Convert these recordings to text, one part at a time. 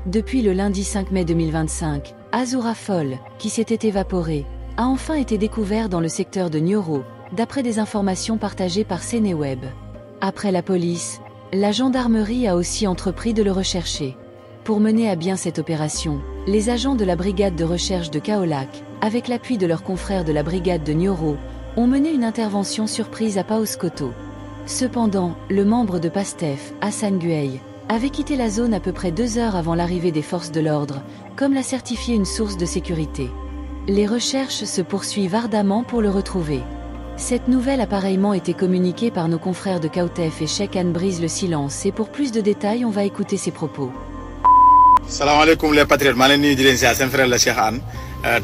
Depuis le lundi 5 mai 2025, Azura Fall, qui s'était évaporé, a enfin été découvert dans le secteur de Nioro, d'après des informations partagées par Sénéweb. Après la police, la gendarmerie a aussi entrepris de le rechercher. Pour mener à bien cette opération, les agents de la brigade de recherche de Kaolack, avec l'appui de leurs confrères de la brigade de Nioro, ont mené une intervention surprise à Paoskoto. Cependant, le membre de PASTEF, Hassan Gueye, avait quitté la zone à peu près 2 heures avant l'arrivée des forces de l'ordre, comme l'a certifié une source de sécurité. Les recherches se poursuivent ardemment pour le retrouver. Cette nouvelle a pareillement été communiquée par nos confrères de Kawtef et Cheikh Anne brise le silence et pour plus de détails on va écouter ses propos. Salam alaikum les patriotes, maa leen nuyu di leen ziar seen frère la Cheikh Anne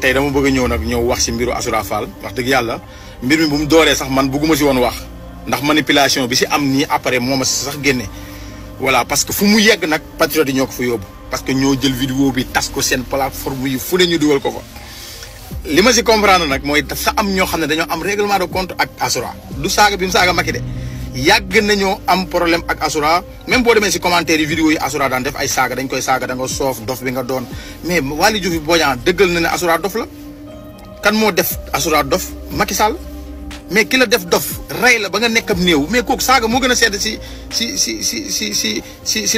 tey dama bëgg a ñëw wax ci mbiru Azura Fall wax dëgg yàlla mbir mi bu mu dooree sax man bëgguma ci woon wax ndax manipulation bi ci am nii après moo ma sax génne. Voilà, parce que fu mu yegg nag patriote yi ñoo ko fa yóbbu parce que ñoo jël vidéo bi tas ko seen plateforme yi fu ne ñu dugal ko fa li ma si comprendre nag mooy dafa am ñoo xam ne dañoo am règlement de compte ak Azura du saaga bi mu saaga Macky de yàgg nañoo am problème ak Azura même boo demee si commentaire yi vidéo yi Azura daan def ay saaga dañ koy saaga da nga soof dof bi nga doon mais Waly Diouf Bodian dëggal na ne Azura dof la kan moo def Azura dof Macky Sall mais ki la def dof rey la ba nga nekk ab néew mais kooku saaga moo gën a sedd si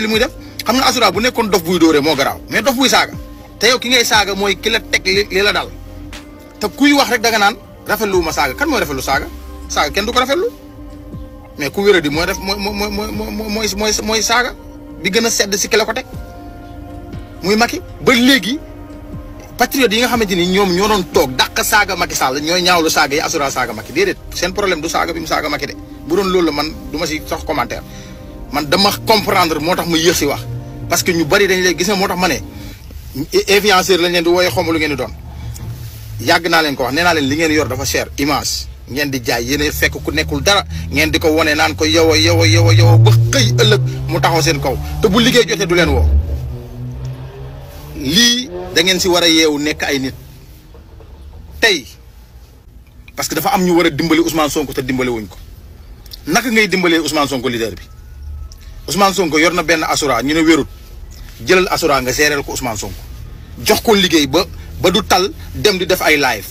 li muy def xam nga Azura bu nekkoon dof buy dóoree moo garaaw mais dof buy saaga te yow ki ngay saaga mooy ki la teg li la dal te kuy wax rek da nga naan rafetlu ma saaga kan mooy rafetlu saaga kenn du ko rafetlu mais ku wéra di mooy def mooy saaga bi gën a sedd si ki la ko teg muy Macky ba léegi patriote yi nga xamante ni ñoom ñoo doon toog dàq saaga Macky Sall ñooy ñaawlu saaga yi Azura saaga Macky déedéet seen problème du saaga bi mu saaga Macky de bu doon loolu la man du ma si sax commentaire man dama comprendre moo tax mu yéex si wax parce que ñu bari dañ lay gis ne moo tax ma ne influenceur lañ leen di wooyee xawma lu ngeen di doon yàgg naa leen ko wax nee naa leen li ngeen yor dafa cher image ngeen di jaay yéen fekk ku nekkul dara ngeen di ko wone naan ko yow ba xëy ëllëg mu taxaw seen kaw te bu liggéey jotee du leen woo lii da ngeen si war a yeewu nekk ay nit tey parce que dafa am ñu war a dimbali Ousmane Sonko te dimbali wuñ ko naka ngay dimbalee Ousmane Sonko leader bi Ousmane Sonko yor na benn Azura ñu ne wérut jëlal Azura nga gérer ko Ousmane Sonko jox ko liggéey ba du tal dem di def ay live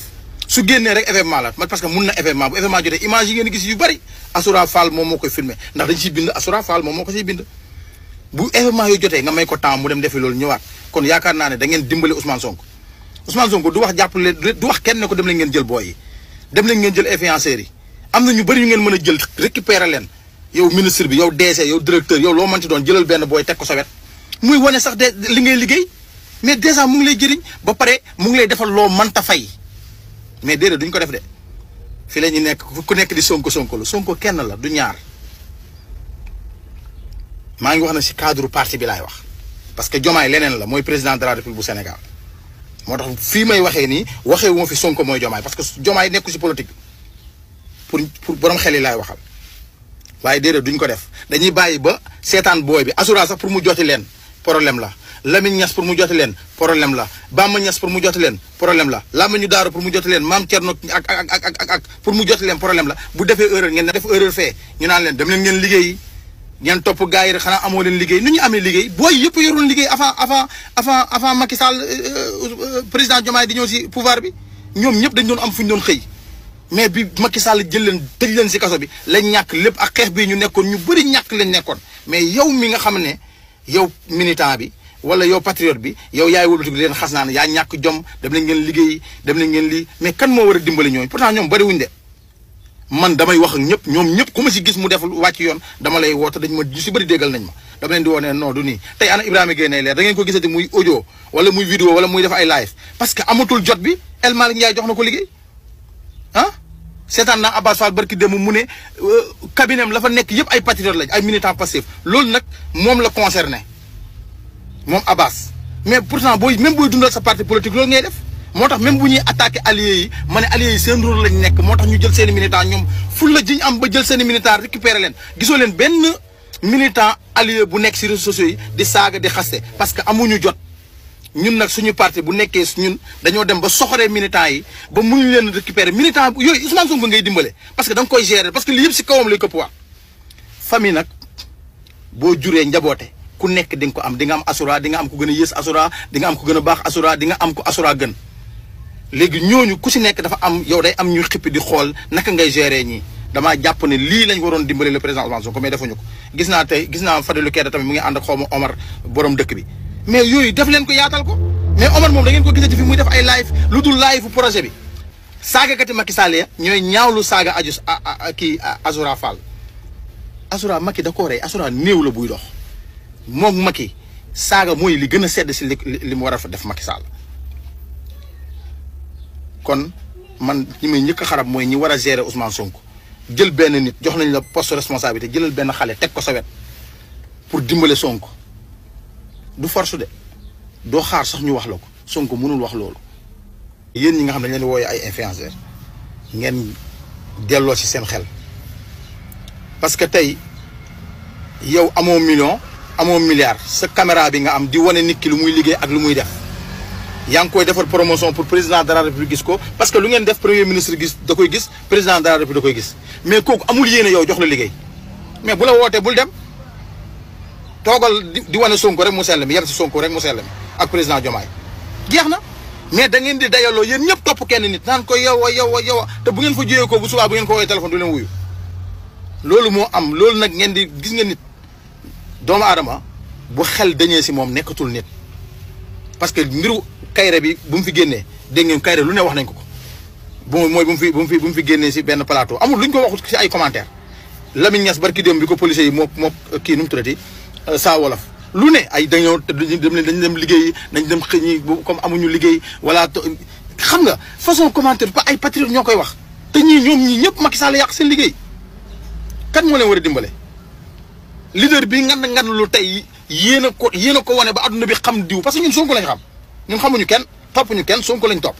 su génnee rek événement la parce que mun na événement bu événement jotee image yi ngeen gis yu bari Azura Fall moom moo koy filmer ndax dañ siy bind Azura Fall moom moo ko siy bind bu événement yu jotee nga may ko temps mu dem defi loolu ñëwaat kon yaakaar naa ne da ngeen dimbali Ousmane Sonko du wax jàppale du wax kenn ne ko dem leen ngeen jël booy yi dem leen ngeen jël influenceurs yi am na ñu bëri yu ngeen mën a jël récupérer leen yow ministre bi yow DC yow directeur yow loo mënti doon jëlal benn booy teg ko sa wet muy wane sax de li ngay liggéey mais déjà mu ngi lay jëriñ ba pare mu ngi lay defal loo mënta fay mais déedéet duñ ko def de fi la ñu nekk ku nekk di Sonko la Sonko kenn la du ñaar maa ngi wax na si cadre parti bi laay wax parce que Diomaye leneen la mooy président de la République bu Sénégal moo tax fii may waxee nii waxee wu ma fi Sonko mooy Diomaye parce que Diomaye nekku si politique pour borom xel yi laay waxal waaye déedéet duñ ko def dañuy bàyyi ba seetaan booy bi Azura sax pour mu joti leen problème la Lamine Niass pour mu joti leen problème la Bamba Niass pour mu joti leen problème la Lamine Daaro pour mu joti leen Mame Thierno ak pour mu joti leen problème la bu defee erreur ngeen def erreur fee ñu naan leen dem leen ngeen liggéeyi ngeen topp gars yi rek xanaa amoo leen liggéey nu ñu amee liggéey booy yëpp yoroon liggéey avant Macky Sall président Diomaye di ñëw si pouvoir bi ñoom ñëpp dañ doon am fu ñu doon xëy mais bi Macky Sall jël leen tëj leen si kaso bi lañ ñàkk lépp ak xeex bii ñu nekkoon ñu bëri ñàkk lañ nekkoon mais yow mi nga xam ne yow militant bi wala yow patriote bi yow yaay wëlbati bi leen xas naa ne yaa ñàkk jom dem leen ngeen liggéey dem leen ngeen lii mais kan moo war a dimbali ñooñu pourtant ñoom bëri wuñ de man damay wax ak ñëpp ñoom ñëpp ku ma si gis mu def wàcc yoon dama lay woote dañ ma ñu si bëri déggal nañ ma dama leen di woo ne non du nii tey ana Ibrahima Gueye leer da ngeen ko gisati muy audio wala muy vidéo wala muy def ay live parce que amatul jot bi El Malick Ndiaye jox na ko liggéey ah seetaan naa Abbas Fall barki démb mu ne cabinet la fa nekk yëpp ay patriotes lañ ay militants passifs loolu nag moom la concerné moom Abbas mais pourtant booy même booy dundal sa parti politique loolu ngay def moo tax même bu ñuy attaqué alliés yi ma ne alliés yi seen rôle lañ nekk moo tax ñu jël seen i militants ñoom ful la jiñ am ba jël seen i militants récupérer leen gisoo leen benn militant allié bu nekk si réseaux sociaux yi di saaga di xaste parce que amuñu jot ñun nag suñu parti bu nekkee ñun dañoo dem ba soxoree militants yi ba mënuñu leen récupérer militant yooyu Ousmane Sonko ngay dimbale parce que da nga koy gérer parce que li yëpp si kawam lay këpp waat famille nag boo juree njaboote ku ku nekk di nga ko am di nga am Asura di nga am ku gën a yées Asura di nga am ku gën a baax Asura di nga am ku Asura gën léegi ñooñu ku si nekk dafa am yow day am ñuy xippi di xool naka ngay gérer ñii damaa jàpp ne lii lañ waroon dimbale le président Ousmane Sonko mais defuñu ko gis naa Fadilou Keita tamit mu ngi ànd ak xaw ma Omar borom dëkk bi mais yooyu def leen ko yaatal ko mais Omar moom da ngeen ko gisati fi muy def ay live lu dul live projet bi saagakati Macky Sall ya ñooy ñaawlu saaga kii Azoura Fall Azoura Macky da koo rey Azoura néew la buy dox moom Macky saaga mooy li gën a sedd si li mu war a def Macky Sall kon man ñi may njëkk a xarab mooy ñi war a gérer Ousmane Sonko jël benn nit jox nañ la poste responsabilité jëlal benn xale teg ko sa wet pour dimbale Sonko du force de doo xaar sax ñu wax la ko Sonko mënul wax loolu. yéen ñi nga xam ne dañ leen wooye ay influenceurs ngeen delloo ci seen xel parce que tey yow amoo million amoo milliard sa caméra bi nga am di wane nit ki lu muy liggéey ak lu muy def yaa ngi koy defar promotion pour président de la république gis ko parce que lu ngeen def premier ministre gis da koy gis président de la république da koy gis mais kooku amul yéene yow jox la liggéey mais bu la wootee bul dem toogal di wane Sonko rek mu sell mi yem si Sonko rek mu sell mi ak président Diomaye jeex na. mais da ngeen di dayaloo yéen ñëpp topp kenn nit naan ko yow te bu ngeen fa jógee ko bu subaa bu ngeen ko woowee téléphone du leen wuyu loolu moo am loolu nag ngeen di gis nga nit doomu aadama bu xel dañee si moom nekkatul nit parce que mbiru Kayre bi bu mu fi génnee dégg ngeen Kayre lu ne wax nañ ko bu mu fi génnee si benn plateau amul luñ ko waxut si ay commentaire Lamine Niass barki démb bi ko policiers yi moo kii nu mu tuddati saa wolof lu ne ay dañoo dañ dem liggéey nañ dem xëy ñi comme amuñu liggéey wala xam nga façon commentaire ba ay patriotes ñoo koy wax te ñoom ñii ñëpp Macky Sall yàq seen liggéey kan moo leen war a dimbale leader bi ngan lu tey yéen a ko wane ba adduna bi xam diw parce que ñun Sonko lañ xam ñun xamuñu kenn toppuñu kenn Sonko lañ topp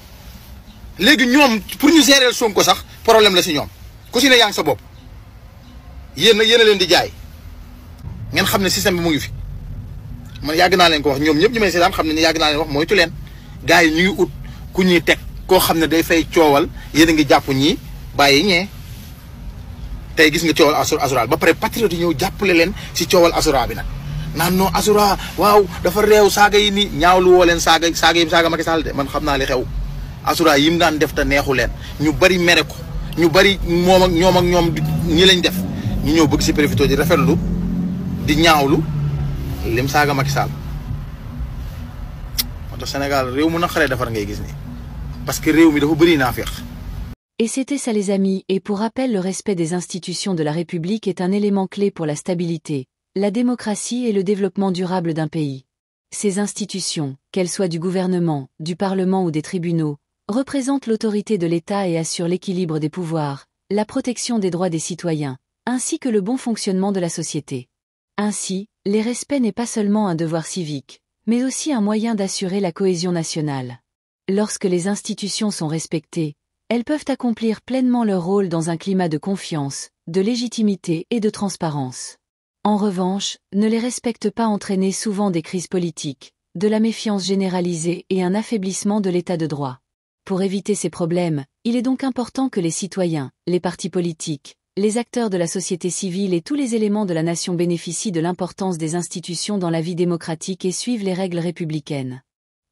léegi ñoom pour ñu gérer Sonko sax problème la si ñoom ku si ne yaa ngi sa bopp yéen a leen di jaay ngeen xam ne système bi mu ngi fi. man yàgg naa leen ko wax ñoom ñëpp ñu may seetaan xam ne ni yàgg naa leen wax moytu leen gars yi ñu ngi ut ku ñuy teg koo xam ne day fay coowal yéen a ngi jàpp ñii bàyyi ñee tey gis nga coowal Azoura ba pare patriote yi ñëw jàppale leen si coowal Azoura bi nag naan non Azoura waaw dafa réew saaga yi ni ñaawlu woo leen saaga Macky Sall de man xam naa li xew Azoura yi mu daan def te neexu leen ñu bari mere ko ñu bari moom ak ñoom ñi lañ def ñu ñëw bëgg si profité di rafetlu di ñaawlu lim saaga Macky Sall moo tax Sénégal réew mu naqaree defar ngay gis ni parce que réew mi dafa bëri naafeq. Et c'était ça les amis, et pour rappel le respect des institutions de la République est un élément clé pour la stabilité, la démocratie et le développement durable d'un pays. Ces institutions, qu'elles soient du gouvernement, du Parlement ou des tribunaux, représentent l'autorité de l'État et assurent l'équilibre des pouvoirs, la protection des droits des citoyens, ainsi que le bon fonctionnement de la société. Ainsi, les respects n'est pas seulement un devoir civique, mais aussi un moyen d'assurer la cohésion nationale. Lorsque les institutions sont respectées, elles peuvent accomplir pleinement leur rôle dans un climat de confiance, de légitimité et de transparence. En revanche, ne les respectent pas entraîner souvent des crises politiques, de la méfiance généralisée et un affaiblissement de l'état de droit. Pour éviter ces problèmes, il est donc important que les citoyens, les partis politiques, les acteurs de la société civile et tous les éléments de la nation bénéficient de l'importance des institutions dans la vie démocratique et suivent les règles républicaines.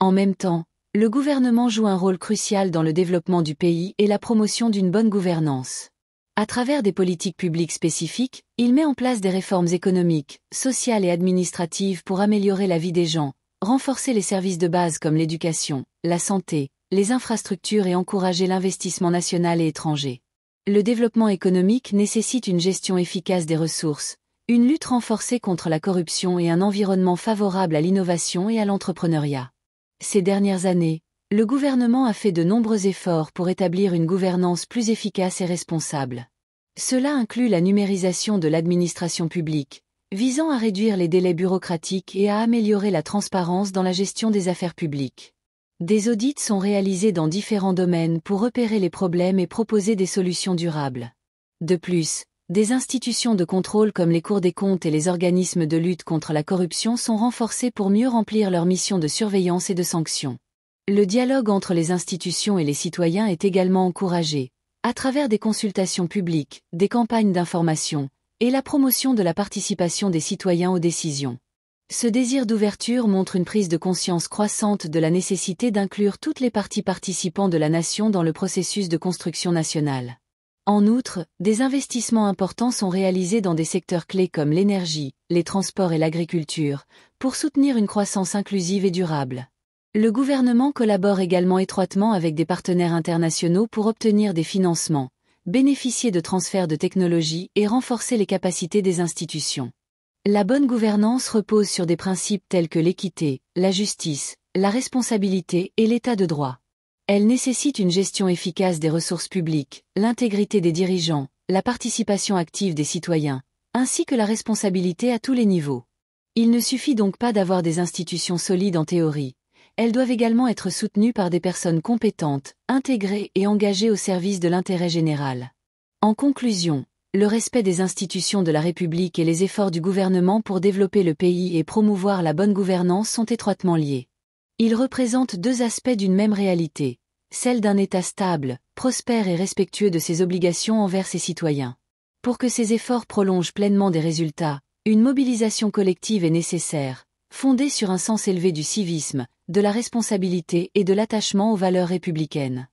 En même temps, le gouvernement joue un rôle crucial dans le développement du pays et la promotion d'une bonne gouvernance. À travers des politiques publiques spécifiques, il met en place des réformes économiques, sociales et administratives pour améliorer la vie des gens, renforcer les services de base comme l'éducation, la santé, les infrastructures et encourager l'investissement national et étranger. Le développement économique nécessite une gestion efficace des ressources, une lutte renforcée contre la corruption et un environnement favorable à l'innovation et à l'entrepreneuriat. Ces dernières années, le gouvernement a fait de nombreux efforts pour établir une gouvernance plus efficace et responsable. Cela inclut la numérisation de l'administration publique, visant à réduire les délais bureaucratiques et à améliorer la transparence dans la gestion des affaires publiques. Des audits sont réalisés dans différents domaines pour repérer les problèmes et proposer des solutions durables. De plus, des institutions de contrôle comme les cours des comptes et les organismes de lutte contre la corruption sont renforcés pour mieux remplir leur mission de surveillance et de sanction. Le dialogue entre les institutions et les citoyens est également encouragé, à travers des consultations publiques, des campagnes d'information, et la promotion de la participation des citoyens aux décisions. Ce désir d'ouverture montre une prise de conscience croissante de la nécessité d'inclure toutes les parties participantes de la nation dans le processus de construction nationale. En outre, des investissements importants sont réalisés dans des secteurs clés comme l'énergie, les transports et l'agriculture, pour soutenir une croissance inclusive et durable. Le gouvernement collabore également étroitement avec des partenaires internationaux pour obtenir des financements, bénéficier de transferts de technologies et renforcer les capacités des institutions. La bonne gouvernance repose sur des principes tels que l'équité, la justice, la responsabilité et l'état de droit. Elle nécessite une gestion efficace des ressources publiques, l'intégrité des dirigeants, la participation active des citoyens, ainsi que la responsabilité à tous les niveaux. Il ne suffit donc pas d'avoir des institutions solides en théorie. Elles doivent également être soutenues par des personnes compétentes, intégrées et engagées au service de l'intérêt général. En conclusion, le respect des institutions de la République et les efforts du gouvernement pour développer le pays et promouvoir la bonne gouvernance sont étroitement liés. Ils représentent deux aspects d'une même réalité, celle d'un État stable, prospère et respectueux de ses obligations envers ses citoyens. Pour que ces efforts prolongent pleinement des résultats, une mobilisation collective est nécessaire, fondée sur un sens élevé du civisme, de la responsabilité et de l'attachement aux valeurs républicaines.